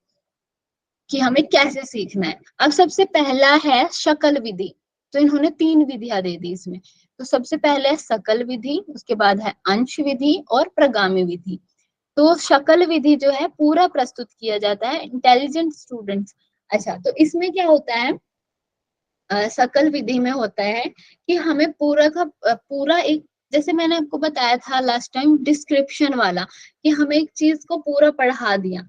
कि हमें कैसे सीखना है। अब सबसे पहला है शकल विधि। तो इन्होंने 3 विधियां दे दी इसमें। तो सबसे पहले है सकल विधि, उसके बाद है अंश विधि और प्रगामी विधि। तो शकल विधि जो है पूरा प्रस्तुत किया जाता है इंटेलिजेंट स्टूडेंट्स। अच्छा, तो इसमें क्या होता है, सकल विधि में होता है कि हमें पूरा का पूरा एक, जैसे मैंने आपको बताया था लास्ट टाइम डिस्क्रिप्शन वाला, कि हमें एक चीज को पूरा पढ़ा दिया,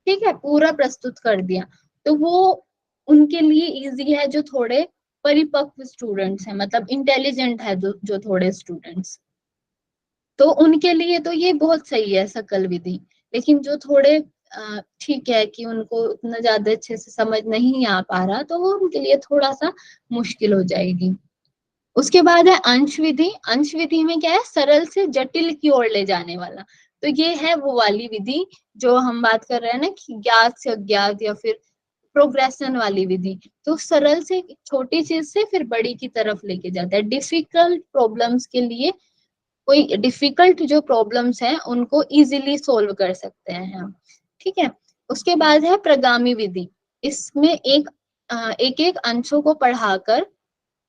ठीक है, पूरा प्रस्तुत कर दिया। तो वो उनके लिए इजी है जो थोड़े परिपक्व स्टूडेंट्स हैं, मतलब इंटेलिजेंट है जो थोड़े स्टूडेंट्स, तो उनके लिए तो ये बहुत सही है सकल विधि। लेकिन जो थोड़े ठीक है कि उनको उतना ज्यादा अच्छे से समझ नहीं आ पा रहा, तो वो उनके लिए थोड़ा सा मुश्किल हो जाएगी। उसके बाद है अंश विधि। अंश विधि में क्या है, सरल से जटिल की ओर ले जाने वाला। तो ये है वो वाली विधि जो हम बात कर रहे हैं ना, कि ज्ञात से अज्ञात या फिर प्रोग्रेशन वाली विधि, तो सरल से छोटी चीज से फिर बड़ी की तरफ लेके जाता है। डिफिकल्ट प्रॉब्लम्स के लिए, कोई डिफिकल्ट जो प्रॉब्लम्स हैं उनको इजीली सोल्व कर सकते हैं हम, ठीक है। उसके बाद है प्रगामी विधि। इसमें एक एक अंशों को पढ़ाकर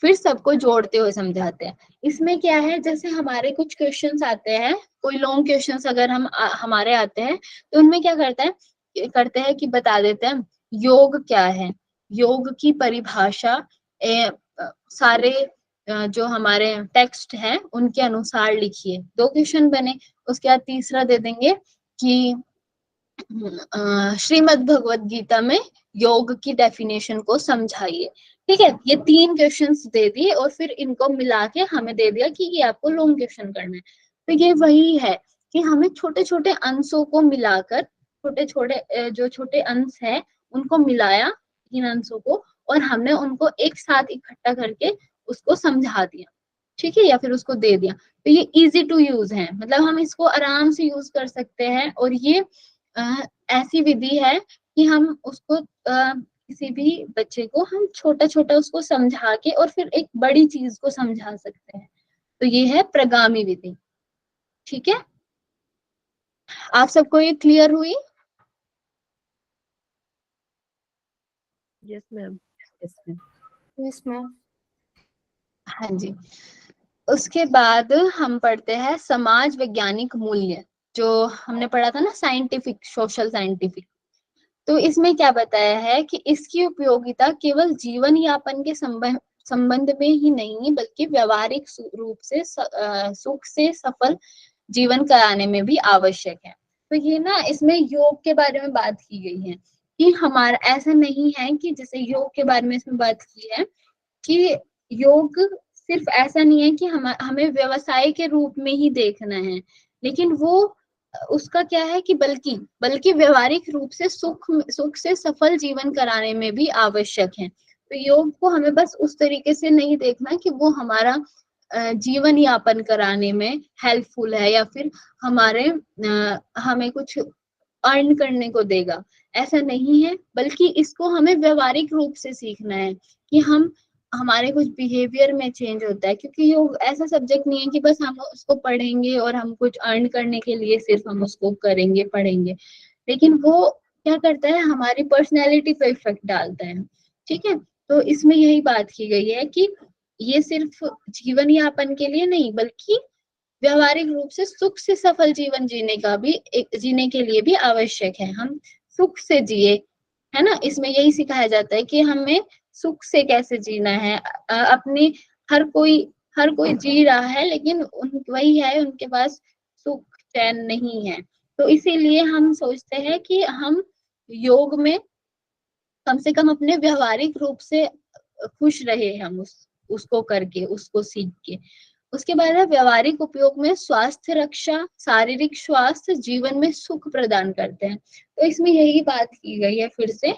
फिर सबको जोड़ते हुए समझाते हैं। इसमें क्या है, जैसे हमारे कुछ क्वेश्चंस आते हैं, कोई लॉन्ग क्वेश्चंस अगर हमारे आते हैं, तो उनमें क्या करते हैं कि बता देते हैं योग क्या है, योग की परिभाषा सारे जो हमारे टेक्स्ट हैं उनके अनुसार लिखिए। दो क्वेश्चन बने। उसके बाद तीसरा दे देंगे कि श्रीमद् भगवत गीता में योग की डेफिनेशन को समझाइए, ठीक है। ये 3 क्वेश्चंस दे दिए और फिर इनको मिला के हमें दे दिया कि ये आपको लॉन्ग क्वेश्चन करना है। तो ये वही है कि हमें छोटे छोटे अंशों को मिलाकर, छोटे छोटे जो छोटे अंश है उनको मिलाया, इन अंशों को, और हमने उनको एक साथ इकट्ठा करके उसको समझा दिया, ठीक है, या फिर उसको दे दिया। तो ये इजी टू यूज है, मतलब हम इसको आराम से यूज कर सकते हैं। और ये ऐसी विधि है कि हम उसको किसी भी बच्चे को हम छोटा छोटा उसको समझा के और फिर एक बड़ी चीज को समझा सकते हैं। तो ये है प्रगामी विधि, ठीक है। आप सबको ये क्लियर हुई? Yes ma'am. Yes ma'am. Yes ma'am. हाँ जी। उसके बाद हम पढ़ते हैं समाज वैज्ञानिक मूल्य, जो हमने पढ़ा था ना, साइंटिफिक, सोशल साइंटिफिक। तो इसमें क्या बताया है कि इसकी उपयोगिता केवल जीवन यापन के संबंध में ही नहीं, बल्कि व्यवहारिक रूप से सुख से सफल जीवन कराने में भी आवश्यक है। तो ये ना, इसमें योग के बारे में बात की गई है कि हमारा ऐसा नहीं है कि जैसे योग के बारे में इसमें बात की है कि योग सिर्फ ऐसा नहीं है कि हमें व्यवसाय के रूप में ही देखना है, लेकिन वो उसका क्या है कि बल्कि बल्कि व्यवहारिक रूप से सुख से सफल जीवन कराने में भी आवश्यक है। तो योग को हमें बस उस तरीके से नहीं देखना कि वो हमारा जीवन यापन कराने में हेल्पफुल है या फिर हमें कुछ अर्न करने को देगा, ऐसा नहीं है। बल्कि इसको हमें व्यवहारिक रूप से सीखना है कि हमारे कुछ बिहेवियर में चेंज होता है, क्योंकि योग ऐसा सब्जेक्ट नहीं है कि बस हम उसको पढ़ेंगे और हम कुछ अर्न करने के लिए सिर्फ हम उसको करेंगे, पढ़ेंगे, लेकिन वो क्या करता है, हमारी पर्सनैलिटी पे इफेक्ट डालता है, ठीक है। तो इसमें यही बात की गई है कि ये सिर्फ जीवन यापन के लिए नहीं, बल्कि व्यवहारिक रूप से सुख से सफल जीवन जीने के लिए भी आवश्यक है। हम सुख से जिए, है ना। इसमें यही सिखाया जाता है कि हमें सुख से कैसे जीना है। अपनी हर कोई जी रहा है, लेकिन वही है, उनके पास सुख चैन नहीं है। तो इसीलिए हम सोचते हैं कि हम योग में कम से कम अपने व्यवहारिक रूप से खुश रहे, हम उसको करके, उसको सीख के। उसके बाद है व्यवहारिक उपयोग में स्वास्थ्य रक्षा, शारीरिक स्वास्थ्य जीवन में सुख प्रदान करते हैं। तो इसमें यही बात की गई है फिर से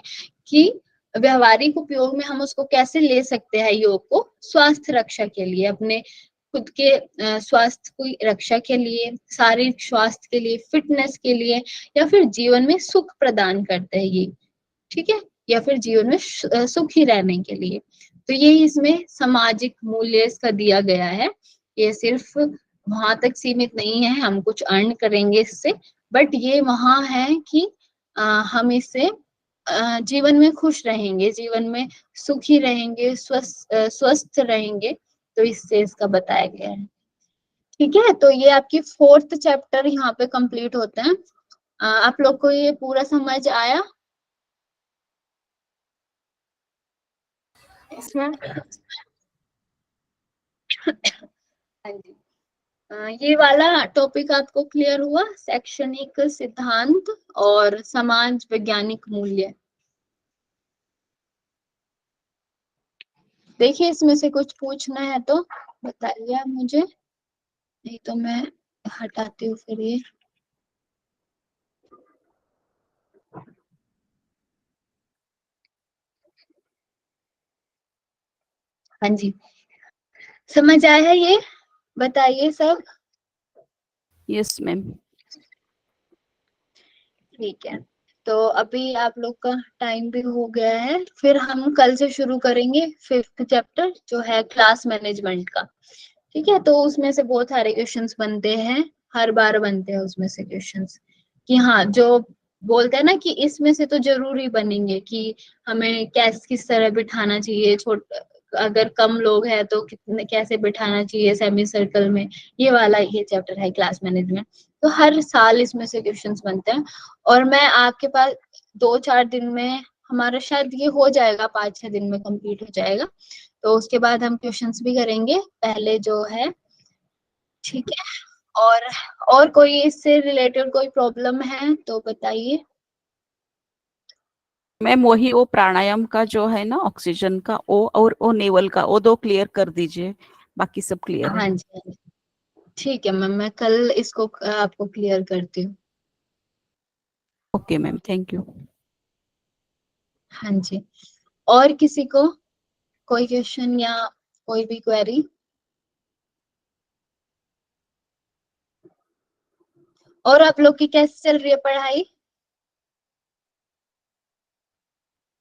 कि व्यवहारिक उपयोग में हम उसको कैसे ले सकते हैं, योग को स्वास्थ्य रक्षा के लिए, अपने खुद के स्वास्थ्य की रक्षा के लिए, शारीरिक स्वास्थ्य के लिए, फिटनेस के लिए, या फिर जीवन में सुख प्रदान करते हैं ये, ठीक है, या फिर जीवन में सुखी रहने के लिए। तो ये इसमें सामाजिक मूल्य इसका दिया गया है। ये सिर्फ वहां तक सीमित नहीं है हम कुछ अर्न करेंगे इससे, बट ये वहां है कि हम इससे जीवन में खुश रहेंगे, जीवन में सुखी रहेंगे, स्वस्थ रहेंगे। तो इससे इसका बताया गया है, ठीक है। तो ये आपकी 4th चैप्टर यहाँ पे कंप्लीट होते हैं। आप लोग को ये पूरा समझ आया? Yes ma'am. हाँ जी। ये वाला टॉपिक आपको क्लियर हुआ, शैक्षणिक सिद्धांत और समाज वैज्ञानिक मूल्य। देखिए, इसमें से कुछ पूछना है तो बताइए आप मुझे, नहीं तो मैं हटाती हूँ फिर ये। हाँ जी, समझ आया है ये? बताइए सब। Yes ma'am. ठीक है। तो अभी आप लोग का टाइम भी हो गया है, फिर हम कल से शुरू करेंगे 5th चैप्टर जो है क्लास मैनेजमेंट का। ठीक है, तो उसमें से बहुत सारे क्वेश्चंस बनते हैं, हर बार बनते हैं उसमें से क्वेश्चंस, कि हाँ जो बोलते हैं ना कि इसमें से तो जरूरी बनेंगे कि हमें कैस किस तरह बिठाना चाहिए, छोट अगर कम लोग हैं तो कितने कैसे बिठाना चाहिए सेमी सर्कल में, ये वाला ये चैप्टर है क्लास मैनेजमेंट। तो हर साल इसमें से क्वेश्चंस बनते हैं, और मैं आपके पास 2-4 दिन में, हमारा शायद ये हो जाएगा, 5-6 दिन में कंप्लीट हो जाएगा। तो उसके बाद हम क्वेश्चंस भी करेंगे पहले जो है। ठीक है, और और कोई इससे रिलेटेड कोई प्रॉब्लम है तो बताइए। मैम वही वो प्राणायाम का जो है ना, ऑक्सीजन का वो, और वो नेवल का वो 2 क्लियर कर दीजिए, बाकी सब क्लियर है। हाँ जी, हाँ जी। ठीक है मैम, मैं कल इसको आपको क्लियर करती हूँ। Okay ma'am, thank you. हाँ जी। और किसी को कोई क्वेश्चन या कोई भी क्वेरी? और आप लोग की कैसे चल रही है पढ़ाई?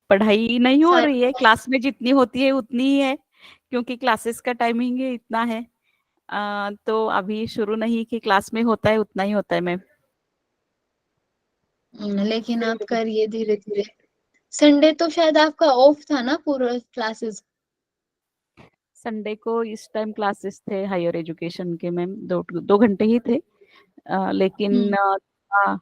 पढ़ाई नहीं हो सारी? रही है, क्लास में जितनी होती है उतनी ही है, क्योंकि क्लासेस का टाइमिंग ही इतना है। तो अभी शुरू नहीं कि क्लास में होता है उतना ही होता है मैम। लेकिन आप करिए धीरे धीरे। संडे तो शायद आपका ऑफ था ना पूरा क्लासेस? संडे को इस टाइम क्लासेस थे हायर एजुकेशन के मैम, 2 घंटे ही थे। लेकिन हम्म।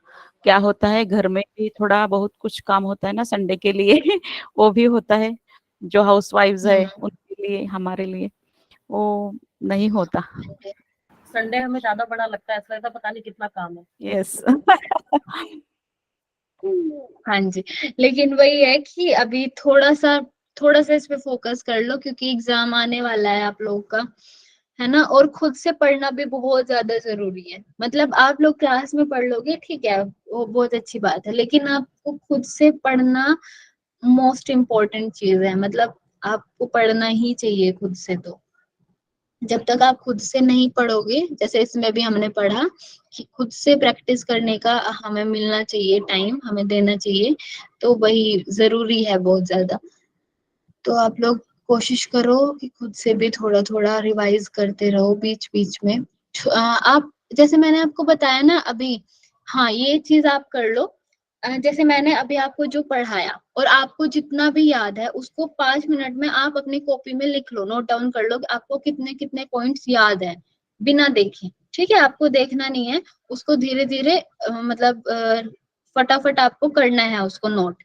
क्या होता है, घर में भी थोड़ा बहुत कुछ काम होता है ना संडे के लिए वो भी होता है, जो हाउस वाइफ्स है हम्म। उनके लिए, हमारे लिए वो नहीं होता। संडे हमें ज्यादा बड़ा लगता है, ऐसा लगता है पता नहीं कितना काम है। यस हाँ जी। लेकिन वही है कि अभी थोड़ा सा इस पे फोकस कर लो, क्योंकि एग्जाम आने वाला है आप लोगों का, है ना। और खुद से पढ़ना भी बहुत ज्यादा जरूरी है। मतलब आप लोग क्लास में पढ़ लोगे, ठीक है, वो बहुत अच्छी बात है, लेकिन आपको खुद से पढ़ना मोस्ट इम्पोर्टेंट चीज है। मतलब आपको पढ़ना ही चाहिए खुद से। तो जब तक आप खुद से नहीं पढ़ोगे, जैसे इसमें भी हमने पढ़ा कि खुद से प्रैक्टिस करने का हमें मिलना चाहिए, टाइम हमें देना चाहिए, तो वही जरूरी है बहुत ज्यादा। तो आप लोग कोशिश करो कि खुद से भी थोड़ा थोड़ा रिवाइज करते रहो बीच बीच में। आप, जैसे मैंने आपको बताया ना अभी, हाँ ये चीज आप कर लो। जैसे मैंने अभी आपको जो पढ़ाया, और आपको जितना भी याद है उसको 5 मिनट में आप अपनी कॉपी में लिख लो, नोट डाउन कर लो कि आपको कितने कितने पॉइंट्स याद है, बिना देखे। ठीक है, आपको देखना नहीं है, उसको धीरे धीरे मतलब फटाफट आपको करना है उसको नोट,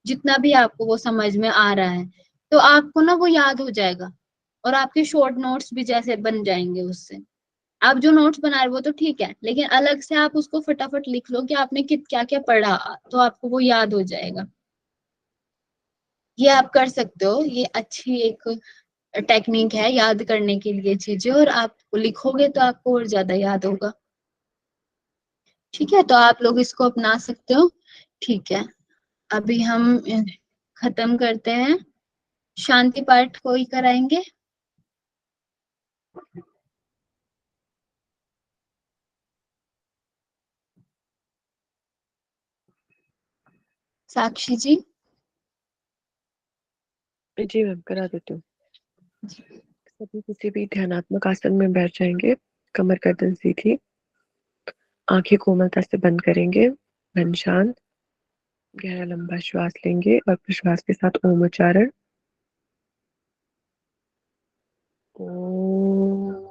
जितना भी आपको वो समझ में आ रहा है। तो आपको ना वो याद हो जाएगा, और आपके शॉर्ट नोट्स भी जैसे बन जाएंगे उससे। आप जो नोट्स बना रहे हो वो तो ठीक है, लेकिन अलग से आप उसको फटाफट लिख लो कि आपने कित क्या क्या पढ़ा, तो आपको वो याद हो जाएगा। ये आप कर सकते हो, ये अच्छी एक टेक्निक है याद करने के लिए चीजें, और आप लिखोगे तो आपको और ज्यादा याद होगा। ठीक है, तो आप लोग इसको अपना सकते हो। ठीक है, अभी हम खत्म करते हैं। शांति पाठ कोई कराएंगे? साक्षी जी? जी मैम, करा देती हूँ। सभी किसी भी ध्यानात्मक आसन में बैठ जाएंगे। कमर गर्दन सीधी, आंखें कोमलता से बंद करेंगे। मन शांत। गहरा लंबा श्वास लेंगे और प्रश्वास के साथ ओम उच्चारण। ओम।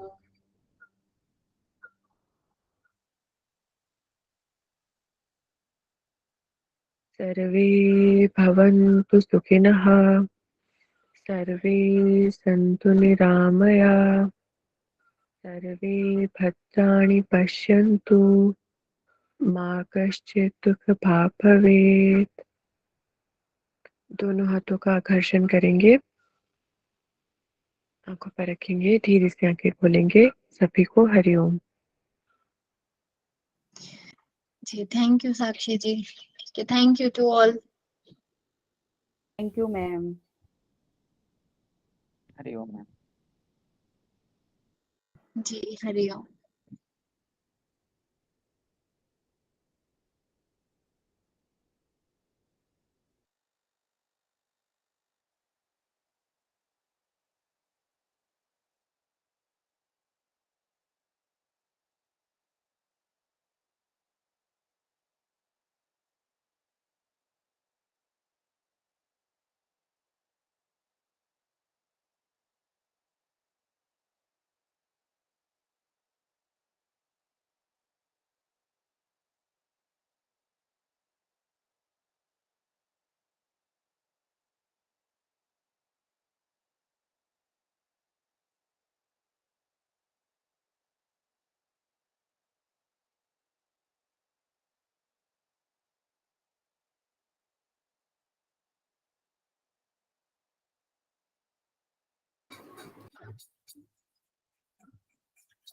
सर्वे भवन्तु सुखिनः, सर्वे सन्तु निरामया, सर्वे भद्राणि पश्यन्तु, मा कश्चित् दुःखभाग् भवेत्। दोनों हाथों का घर्षण करेंगे, आंखों पर रखेंगे, धीरे से आंखें खोलेंगे। सभी को हरिओम। जी, थैंक यू साक्षी जी। ठीक है, thank you to all. Thank you ma'am. हरिओम मैम। जी, हरिओम।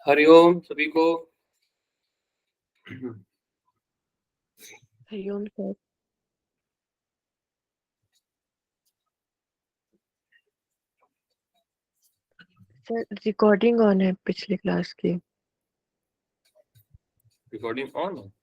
हरिओम सभी को। हरिओम सर। सर रिकॉर्डिंग ऑन है पिछली क्लास की। रिकॉर्डिंग ऑन है?